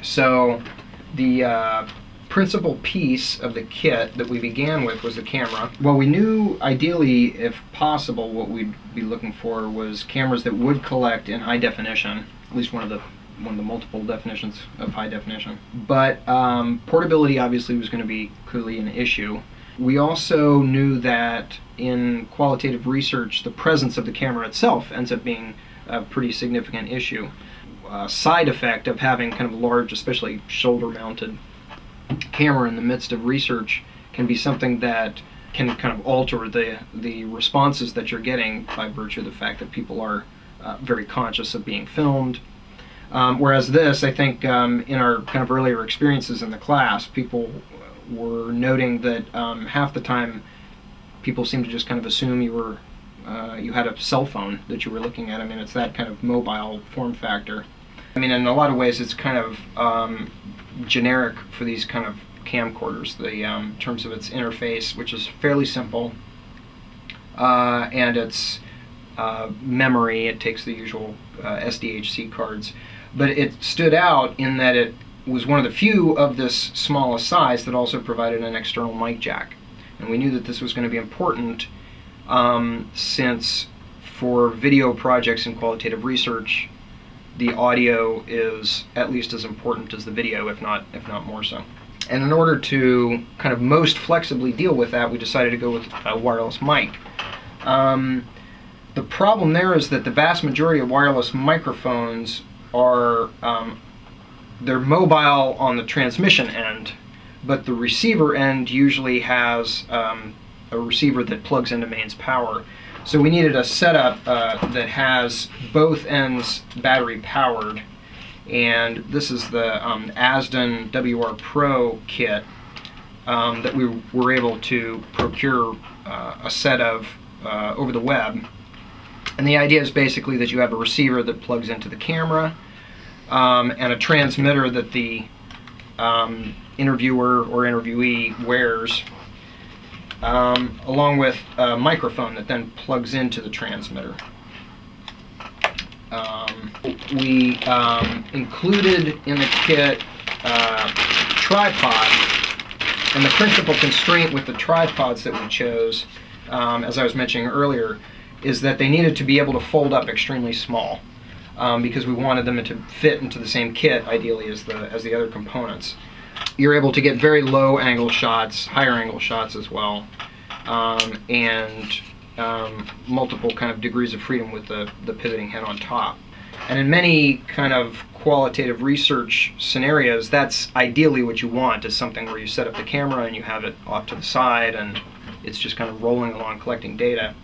So the principal piece of the kit that we began with was the camera. Well, we knew ideally, if possible, what we'd be looking for was cameras that would collect in high definition, at least one of the multiple definitions of high definition. But portability obviously was going to be clearly an issue. We also knew that in qualitative research, the presence of the camera itself ends up being a pretty significant issue. A side effect of having kind of large, especially shoulder-mounted camera in the midst of research can be something that can kind of alter the responses that you're getting by virtue of the fact that people are very conscious of being filmed. Whereas this, I think, in our kind of earlier experiences in the class, people were noting that half the time people seemed to just kind of assume you had a cell phone that you were looking at. I mean, it's that kind of mobile form factor. I mean, in a lot of ways, it's kind of generic for these kind of camcorders, in terms of its interface, which is fairly simple, and its memory. It takes the usual SDHC cards, but it stood out in that it was one of the few of this smallest size that also provided an external mic jack. And we knew that this was going to be important since for video projects and qualitative research, the audio is at least as important as the video, if not more so. And in order to kind of most flexibly deal with that, we decided to go with a wireless mic. The problem there is that the vast majority of wireless microphones are they're mobile on the transmission end, but the receiver end usually has a receiver that plugs into mains power. So we needed a setup that has both ends battery powered, and this is the Asden WR Pro kit that we were able to procure a set of over the web. And the idea is basically that you have a receiver that plugs into the camera, and a transmitter that the interviewer or interviewee wears, along with a microphone that then plugs into the transmitter. We included in the kit tripod, and the principal constraint with the tripods that we chose, as I was mentioning earlier, is that they needed to be able to fold up extremely small, because we wanted them to fit into the same kit ideally as the other components. You're able to get very low angle shots, higher angle shots as well, and multiple kind of degrees of freedom with the pivoting head on top. And in many kind of qualitative research scenarios, that's ideally what you want, is something where you set up the camera and you have it off to the side and it's just kind of rolling along collecting data.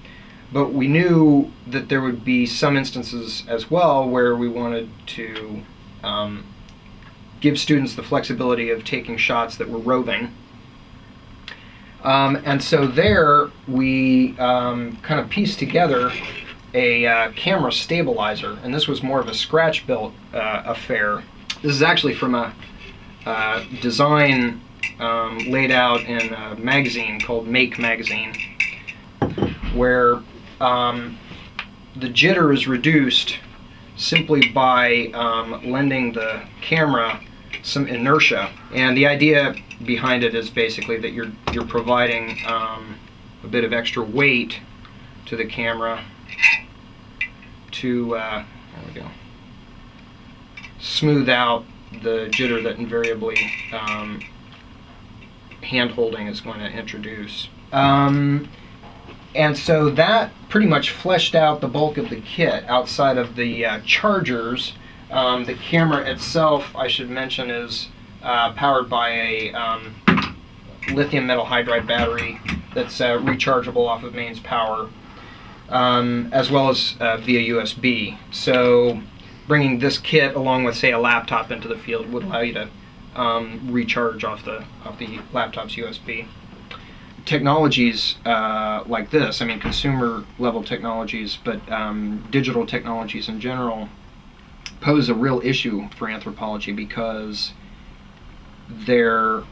But we knew that there would be some instances as well where we wanted to give students the flexibility of taking shots that were roving. And so there we kind of pieced together a camera stabilizer, and this was more of a scratch-built affair. This is actually from a design laid out in a magazine called Make Magazine, where the jitter is reduced simply by lending the camera some inertia. And the idea behind it is basically that you're providing a bit of extra weight to the camera to there we go, smooth out the jitter that invariably hand-holding is going to introduce. And so that pretty much fleshed out the bulk of the kit. Outside of the chargers, the camera itself, I should mention, is powered by a lithium metal hydride battery that's rechargeable off of mains power, as well as via USB. So bringing this kit along with, say, a laptop into the field would allow you to recharge off the laptop's USB. Technologies like this, I mean consumer level technologies, but digital technologies in general, pose a real issue for anthropology because they're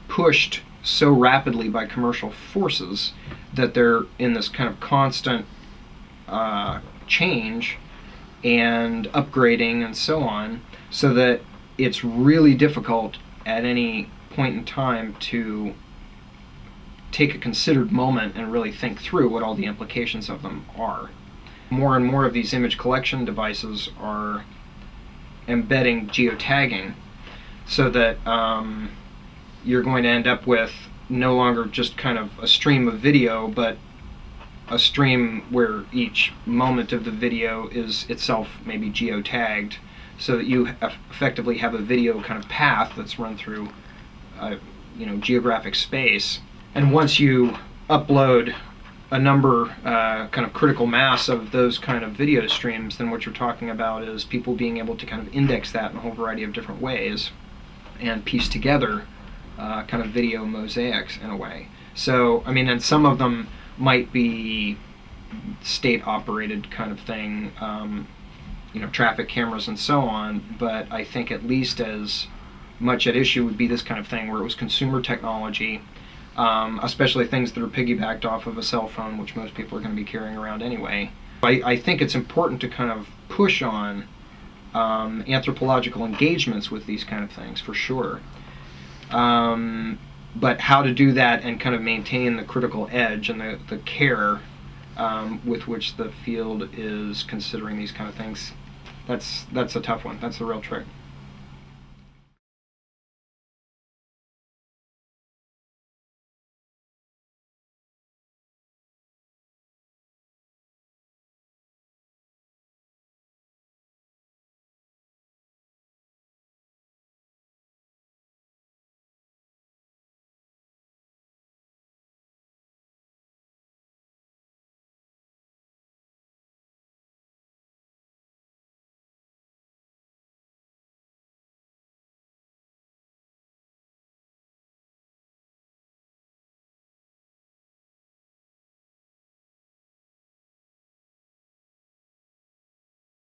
pushed so rapidly by commercial forces that they're in this kind of constant change and upgrading and so on, so that it's really difficult at any point in time to take a considered moment and really think through what all the implications of them are. More and more of these image collection devices are embedding geotagging, so that you're going to end up with no longer just kind of a stream of video, but a stream where each moment of the video is itself maybe geotagged, so that you effectively have a video kind of path that's run through geographic space. And once you upload a number, kind of critical mass of those kind of video streams, then what you're talking about is people being able to kind of index that in a whole variety of different ways and piece together kind of video mosaics in a way. So, I mean, and some of them might be state-operated kind of thing, traffic cameras and so on, but I think at least as much at issue would be this kind of thing where it was consumer technology, especially things that are piggybacked off of a cell phone, which most people are going to be carrying around anyway. I think it's important to kind of push on anthropological engagements with these kind of things, for sure. But how to do that and kind of maintain the critical edge and the care with which the field is considering these kind of things, that's a tough one. That's the real trick.